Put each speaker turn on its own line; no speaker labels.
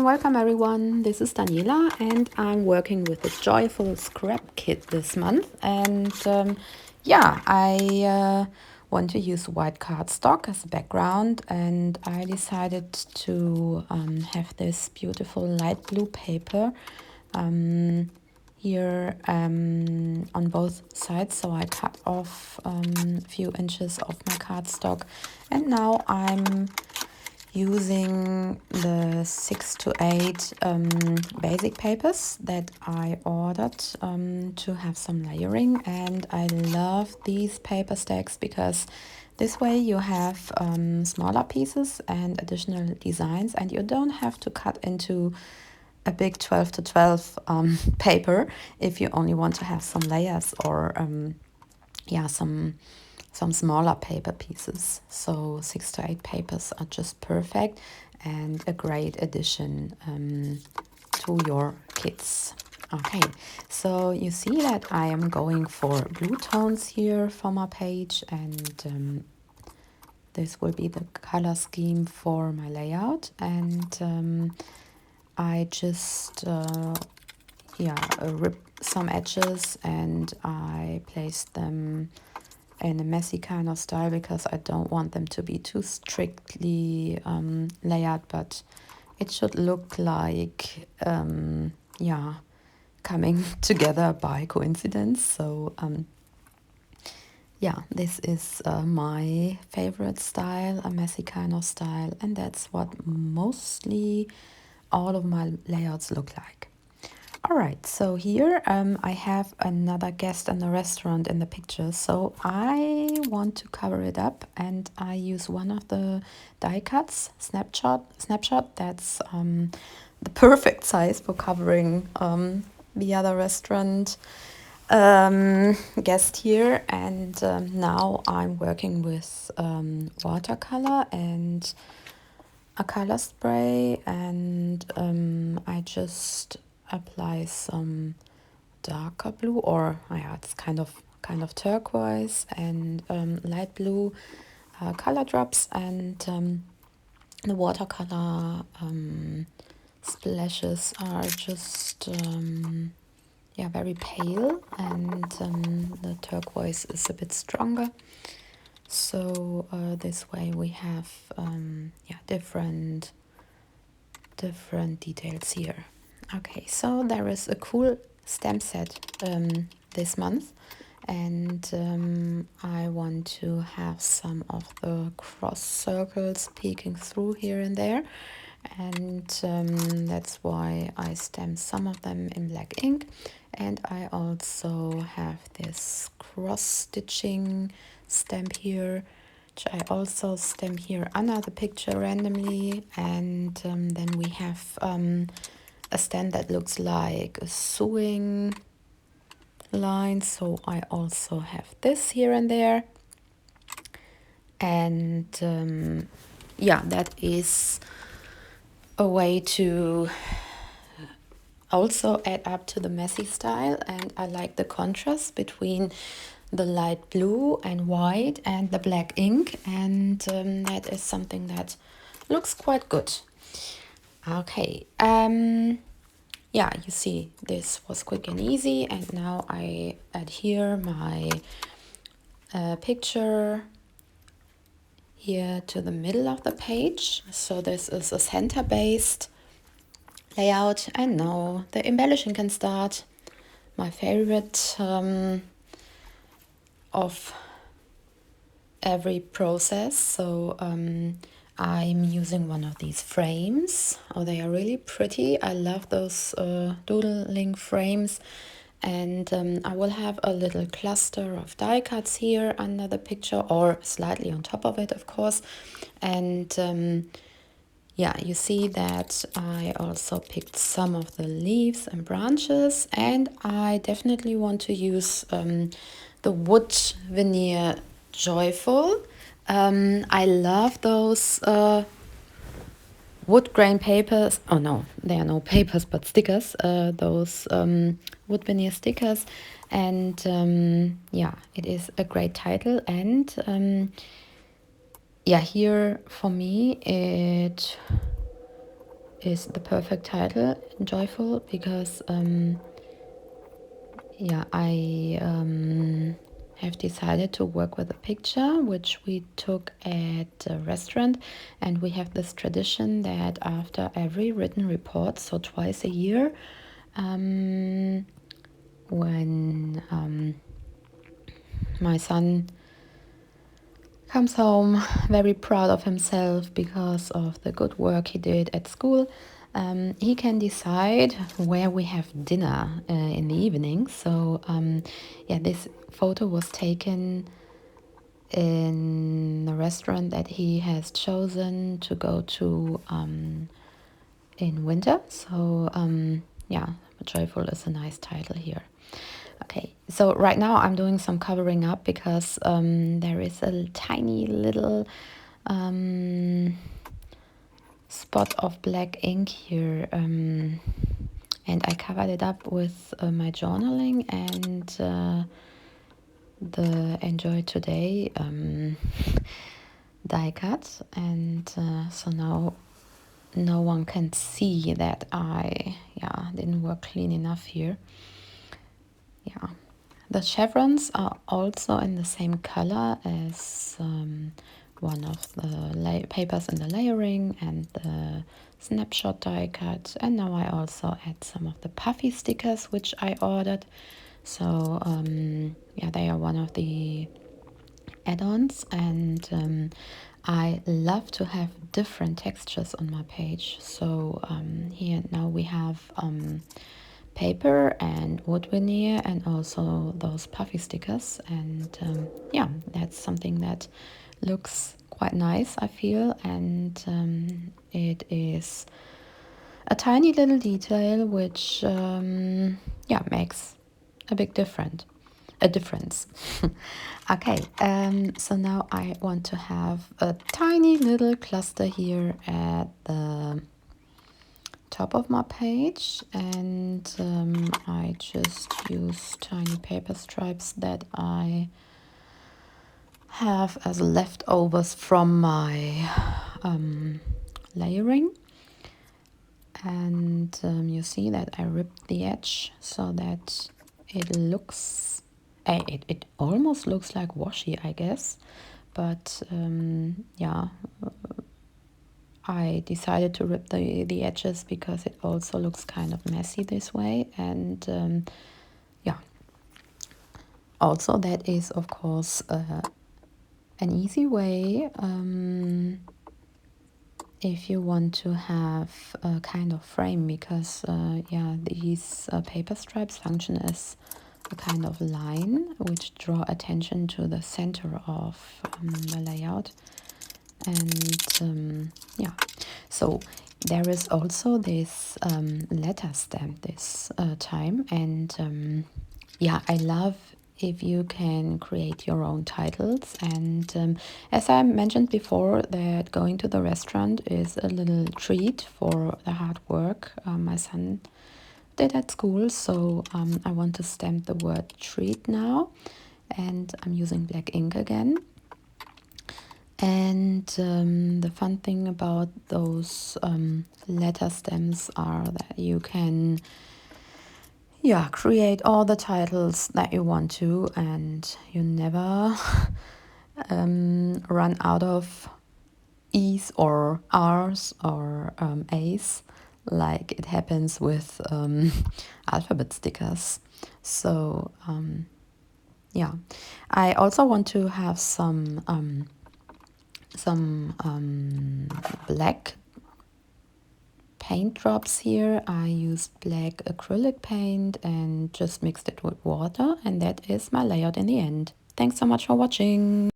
welcome everyone. This is Daniela and I'm working with the Joyful scrap kit this month. And I want to use white cardstock as a background, and I decided to have this beautiful light blue paper here on both sides. So I cut off a few inches of my cardstock, and now I'm using the 6 to 8 basic papers that I ordered to have some layering. And I love these paper stacks because this way you have smaller pieces and additional designs, and you don't have to cut into a big 12 to 12 paper if you only want to have some layers or some smaller paper pieces. So 6 to 8 papers are just perfect and a great addition to your kits. Okay, so you see that I am going for blue tones here for my page, and this will be the color scheme for my layout. And I just ripped some edges and I placed them in a messy kind of style because I don't want them to be too strictly layered, but it should look like coming together by coincidence. So this is my favorite style, a messy kind of style, and that's what mostly all of my layouts look like. All right, so here I have another guest in the restaurant in the picture, so I want to cover it up, and I use one of the die cuts, snapshot. That's the perfect size for covering the other restaurant guest here. And now I'm working with watercolor and a color spray, and I just apply some darker blue, or it's kind of turquoise and light blue color drops, and the watercolor splashes are just very pale, and the turquoise is a bit stronger. So this way we have different details here. Okay, so there is a cool stamp set this month, and I want to have some of the cross circles peeking through here and there, and that's why I stamped some of them in black ink. And I also have this cross stitching stamp here, which I also stamp here under the picture randomly. And then we have a stand that looks like a sewing line, so I also have this here and there. And that is a way to also add up to the messy style, and I like the contrast between the light blue and white and the black ink, and that is something that looks quite good. Okay, you see this was quick and easy, and now I add here my picture here to the middle of the page. So this is a center-based layout, and now the embellishing can start. My favorite of every process. So I'm using one of these frames. Oh, they are really pretty. I love those doodling frames. And I will have a little cluster of die cuts here under the picture, or slightly on top of it, of course. And you see that I also picked some of the leaves and branches, and I definitely want to use the wood veneer Joyful. I love those wood grain papers. Oh no, they are no papers but stickers. Those wood veneer stickers, and it is a great title. And here for me it is the perfect title, Joyful, because yeah, I have decided to work with a picture which we took at a restaurant, and we have this tradition that after every written report, so twice a year, when my son comes home very proud of himself because of the good work he did at school, he can decide where we have dinner in the evening. So yeah, this photo was taken in the restaurant that he has chosen to go to in winter. So yeah, Joyful is a nice title here. Okay, so right now I'm doing some covering up because there is a tiny little spot of black ink here, and I covered it up with my journaling and the Enjoy Today die cut, and so now no one can see that I didn't work clean enough here. Yeah, the chevrons are also in the same color as one of the papers in the layering and the snapshot die cut, and now I also add some of the puffy stickers which I ordered. So yeah, they are one of the add-ons, and I love to have different textures on my page. So here now we have paper and wood veneer and also those puffy stickers, and yeah, that's something that looks quite nice, I feel, and it is a tiny little detail which yeah, makes a big difference. Okay, so now I want to have a tiny little cluster here at the top of my page, and I just use tiny paper stripes that I have as leftovers from my layering. And you see that I ripped the edge so that it looks, it almost looks like washi, I guess, but yeah, I decided to rip the edges because it also looks kind of messy this way, and yeah, also that is of course an easy way if you want to have a kind of frame, because yeah, these paper stripes function as a kind of line which draw attention to the center of the layout. And yeah, so there is also this letter stamp this time, and yeah, I love if you can create your own titles. And as I mentioned before, that going to the restaurant is a little treat for the hard work my son did at school. So I want to stamp the word treat now, and I'm using black ink again. And the fun thing about those letter stamps are that you can create all the titles that you want to, and you never run out of E's or R's or A's like it happens with alphabet stickers. So yeah, I also want to have some black paint drops here. I used black acrylic paint and just mixed it with water, and that is my layout in the end. Thanks so much for watching.